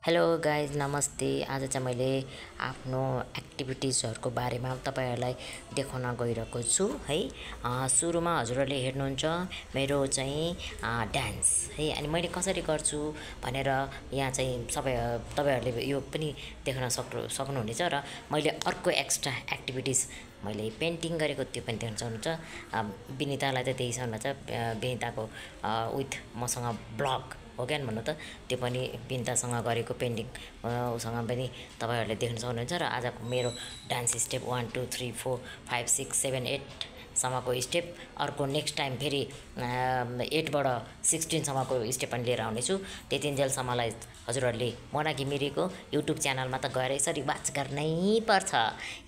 Hello guys नमस्ते। आज चाहिँ मैले आफ्नो एक्टिभिटिजहरूको बारेमा तपाईहरुलाई देखाउन गइरहेको छु है। सुरुमा हजुरहरूले हेर्नुहुन्छ मेरो चाहिँ डान्स है। अनि मैले कसरी गर्छु भनेर यहाँ चाहिँ तपाईहरुले यो पनि देख्न सक्नुहुनेछ र मैले अर्को एक्स्ट्रा एक्टिभिटिज मैले पेन्टिङ गरेको त्यो पनि देख्न सक्नुहुन्छ। विनितालाई त त्यही छ विनिताको विथ मसँग ब्लग हो क्या भन्नु त त्यो पनि विनितासँग गरेको पेन्टिङ उसँग पनि तपाईहरुले देख्न सक्नुहुन्छ। र आजको मेरो डान्स स्टेप 1 2 3 4 5 6 7 8 सम्मको स्टेप अर्को नेक्स्ट टाइम फेरि 8 बाट 16 सम्मको स्टेप पनि लिएर आउनेछु। त्यतिन्जेलसम्मलाई हजुरहरूले मोना घिमिरेको युट्युब च्यानलमा त गएर यसरी वाच गर्नै पर्छ,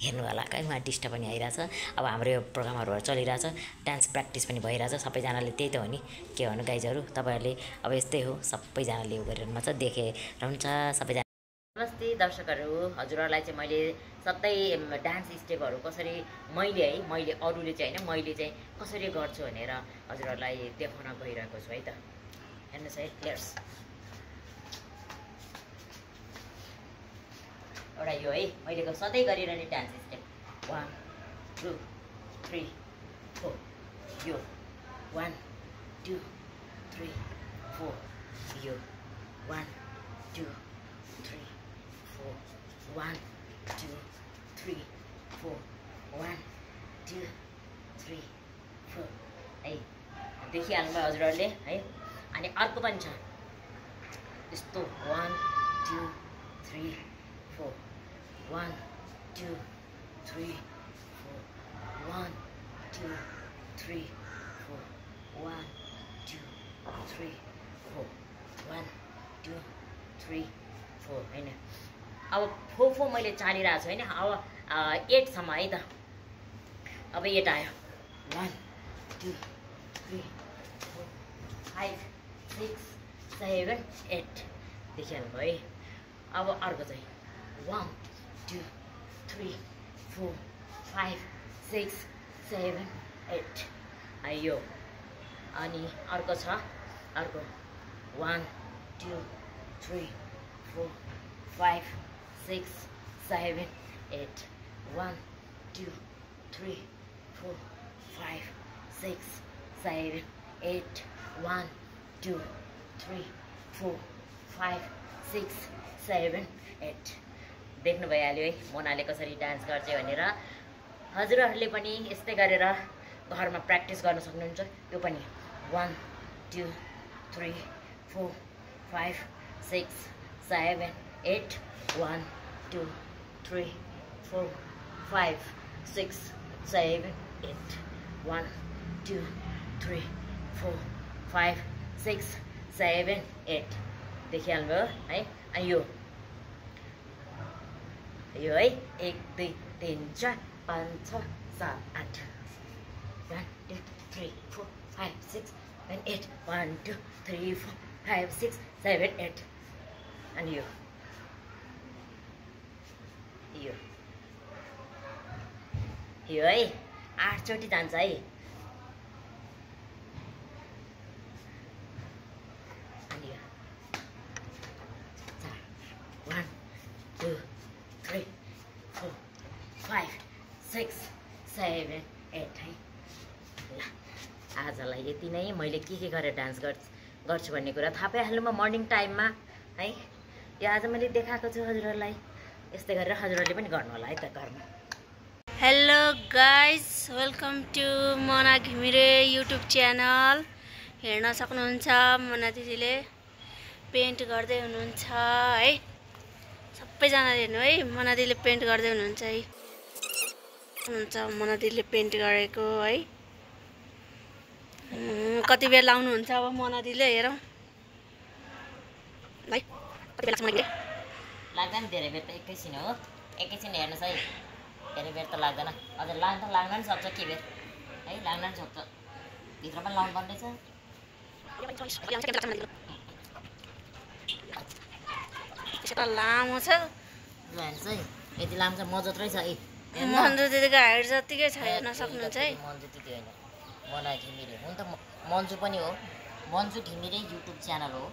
हेर्नु होला। कहीँ उहाँ डिस्टर्ब पनि आइरहेछ। अब हाम्रो यो प्रोग्रामहरू चलिरहेछ, डान्स प्र्याक्टिस पनि भइरहेछ। सबैजनाले त्यही त हो नि, के भन्नु गाइजहरू, तपाईँहरूले अब यस्तै हो, सबैजनाले यो गरिरहनु छ, देखेर हुन्छ सबैजना। नमस्ते दर्शकहरू, हजुरहरूलाई चाहिँ मैले सधैँ डान्स स्टेपहरू कसरी मैले अरूले चाहिँ होइन, मैले चाहिँ कसरी गर्छु भनेर हजुरहरूलाई देखाउन गइरहेको छु है त। हेर्नुहोस् है, लेट्स एउटा यो है मैले सधैँ गरिरहने डान्स स्टेप 1 2 3 4 यो 1 2 3 4 यो 1 2 3 4 1 2 3 4 1 2 3 4 है, देखिहाल्नुभयो हजुरहरूले है। अनि अर्को पनि छ यस्तो 1 2 3 4 1 2 3 4 1 2 3 4 1 2 3 4 1 2 3 4 होइन। अब 4 मैले चालिरहेको छु होइन। अब 8 सम्म है त। अब 8 आयो 1 2 3 4 5 6 7 8 देखिहाल्नु है। अब अर्को चाहिँ 1 2 3 4 5 6 7 8 आयो। अनि अर्को छ, अर्को 1 2 3 4 5 6 7 8 1 2 3 4 5 6 7 8 1 2 3 4 5 6 7 8 देख्नु भइहाल्यो है मोनाले कसरी डान्स गर्छ भनेर। हजुरहरूले पनि यस्तै गरेर घरमा प्र्याक्टिस गर्न सक्नुहुन्छ। यो पनि 1 2 3 4 5 6 7 8 1 2 3 4 5 6 7 8 1 2 3 4 5 6 7 8 देखिहाल्नुभयो है। अनि यो है 1 2 3 4 5 6 7 8 1 2 3 4 5 6 7 8 1 2 3 4 5 6 7 8 अनि यो है 8 चोटि जान्छ है। अनि यो 1 2 3 4 5 6 7 8 है। ल आजलाई यति नै। मैले के गरेर डान्स गर्छु भन्ने कुरा थाहा पाइहाल्नु म मर्निङ टाइममा है। यो आज मैले देखाएको छु हजुरहरूलाई। यस्तै गरेर हजुरहरूले पनि गर्नु होला है त घरमा। Hello guys, welcome to Mona Ghimire YouTube channel. हेर्न सक्नुहुन्छ मोना दिदीले पेन्ट गर्दै हुनुहुन्छ है। सबैजनाले हेर्नु है, मोना दिदीले पेन्ट गर्दै हुनुहुन्छ है। मोना दिदीले पेन्ट गरेको है। कति बेर लाउनुहुन्छ अब मोना दिदीले, हेरौँ है कति बेर लाग्छ। लाग्दैन धेरै बेर त, एकैछिन हो, एकैछिन हेर्नुहोस् है। धेरै बेर त लाग्दैन, हजुर लाग्न पनि सक्छ के बेर है, लाग्न पनि सक्छ। भित्र पनि लाउनु पर्ने छ। लामो छ हेर्नुहोस् है, यति लामो छ, मजत रहेछ है। मन्जु दिदीको हाइट जतिकै छ, हेर्न सक्नुहुन्छ है। मन्जु दिदी होइन, मोना घिमिरे हुन त मन्जु पनि हो। मन्जु घिमिरे युट्युब च्यानल हो।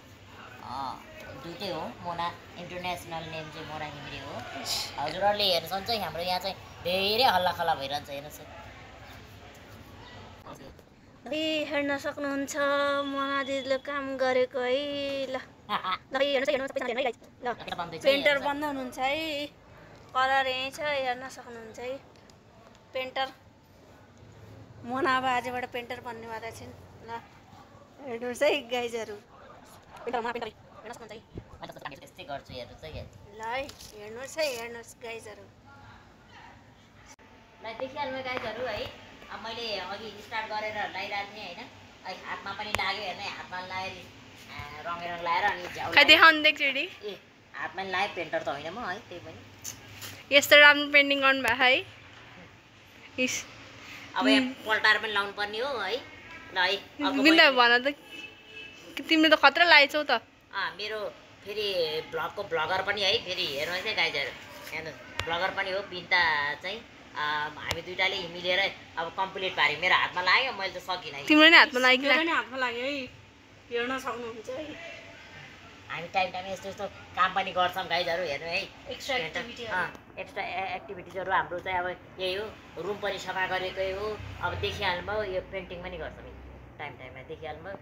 दुइटै हो मोना इन्टरनेसनल नेम चाहिँ मोना घिमिरे हो हजुरहरूले हेर्नु सक्नुहुन्छ हाम्रो यहाँ चाहिँ धेरै हल्लाखल्ला भइरहन्छ हेर्नुहोस् हेर्न सक्नुहुन्छ मोना दिदीले काम गरेको है ल हेर्नुहोस् सबैजना है ल पेन्टर बन्द हुनुहुन्छ है कलर यहीँ छ हेर्न सक्नुहुन्छ है पेन्टर मोना अब आजबाट पेन्टर बन्नेवाला छिन् ल हेर्नुहोस् है गाइजहरू पेन्टर हेर्नुहोस् न त्यस्तै गर्छु हेर्नुहोस् है ल है हेर्नुहोस् गाइजहरू ल देखिहाल्नु गाइजहरू है अब मैले अघि स्टार्ट गरेर लगाइरहेको थिएँ होइन हातमा पनि लाग्यो हेर्नु हातमा लगाएर रङे रङ लगाएर अनि ए हातमा लगायो पेन्टर त होइन म है त्यही पनि यस्तो राम्रो पेन्टिङ गर्नुभएको है अब यहाँ पल्टाएर पनि लाउनु पर्ने हो है ल है भन त तिमीले त खतरा लगाएछौ त मेरो फेरि ब्लगर पनि है फेरि हेर्नुहोस् है गाइजहरू हेर्नुहोस् ब्लगर पनि हो बिन्ता चाहिँ हामी दुइटाले मिलेर अब कम्प्लिट पार्यो मेरो हातमा लाग्यो मैले त सकिनँ तिम्रो नै हातमा लाग्यो है हेर्न सक्नुहुन्छ है हामी टाइम यस्तो यस्तो काम पनि गर्छौँ गाइजहरू हेर्नु है एक्स्ट्रा एक्टिभिटिजहरू हाम्रो चाहिँ अब यही हो रुम पनि सफा गरेकै हो अब देखिहाल्नुभयो यो पेन्टिङ पनि गर्छौँ टाइममा देखिहाल्नुभयो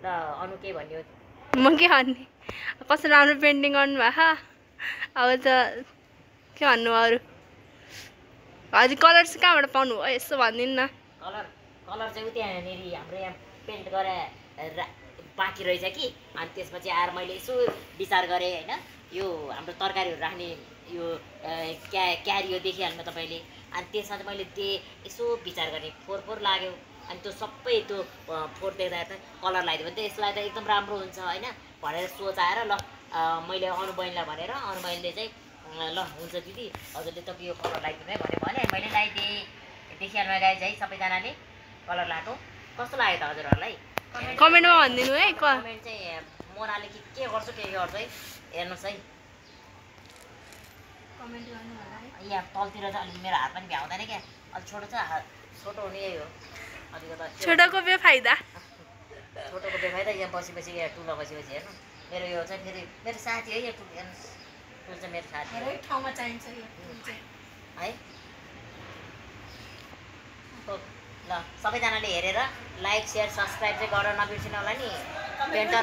ल अरू के भन्ने हो म के भन्ने कस्तो राम्रो पेन्टिङ गर्नुभएको अब त के भन्नु अरू हजुर कलर चाहिँ कहाँबाट पाउनु हो यसो भनिदिनु न कलर चाहिँ त्यहाँनिर हाम्रो यहाँ पेन्ट गरेर बाँकी रहेछ कि अनि त्यसपछि आएर मैले यसो विचार गरेँ होइन यो हाम्रो तरकारीहरू राख्ने यो क्यारी हो देखिहाल्नु तपाईँले अनि त्यसमा चाहिँ मैले यसो विचार गरेँ फोहोर लाग्यो अनि त्यो सबै त्यो फोहोर देख्दा त कलर लगाइदियो भने त यसलाई त एकदम राम्रो हुन्छ होइन भनेर सोच आएर ल मैले अनु बहिनीलाई भनेर अनु बहिनीले चाहिँ ल हुन्छ दिदी हजुरले त यो कलर लगाइदिनु है भने मैले लगाइदिएँ देखिहाल्नु गाइज है सबैजनाले कलर लगाएको कस्तो लाग्यो त हजुरहरूलाई कमेन्टमा भनिदिनु है कमेन्ट चाहिँ मोनाले के गर्छ है हेर्नुहोस् है कमेन्ट गर्नु होला है यहाँ तलतिर चाहिँ अलिक मेरो हात पनि भ्याउँदैन क्या अलिक छोटो छ छोटो हुने यही हो अलिकति छोटोको बेफाइदा यहाँ बसी यहाँ टुलमा बसी हेर्नु मेरो यो चाहिँ फेरि मेरो साथी है यो टुल हेर्नुहोस् टुल चाहिँ मेरो साथी ठाउँमा चाहिन्छ है ल सबैजनाले हेरेर लाइक सेयर सब्सक्राइब चाहिँ गरेर नबिर्सिनु होला नि पेन्टर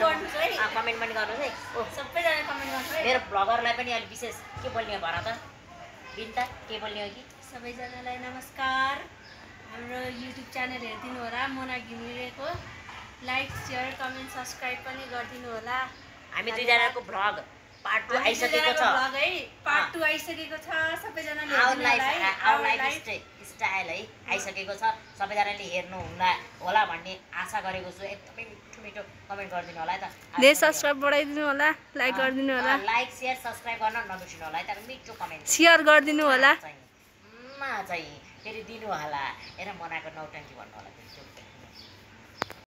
कमेन्ट पनि गर्नुहोस् है ओ सबैजना कमेन्ट गर्नु है मेरो ब्लगरलाई पनि अलिक विशेष के बोल्ने हो भन त बिन्ता के बोल्ने हो कि सबैजनालाई नमस्कार हाम्रो युट्युब च्यानल हेरिदिनु होला मोना घिमिरेको लाइक सेयर कमेन्ट सब्सक्राइब पनि गरिदिनु होला हामी दुईजनाको भ्लग पार्ट 2 आइसकेको छ पार्ट 2 आइसकेको छ सबैजनाले स्टाइल है आइसकेको छ सबैजनाले हेर्नु होला भन्ने आशा गरेको छु एकदमै मिठो कमेन्ट गरिदिनु होला है त धेरै सब्स्क्राइब बढाइदिनु होला लाइक गरिदिनु होला लाइक सेयर सब्स्क्राइब गर्न नबिर्सिनु होला है त मिठो कमेन्ट सेयर गरिदिनु होला चाहिँ फेरि दिनु होला हेर मनाको नौटङ्की भन्नु होला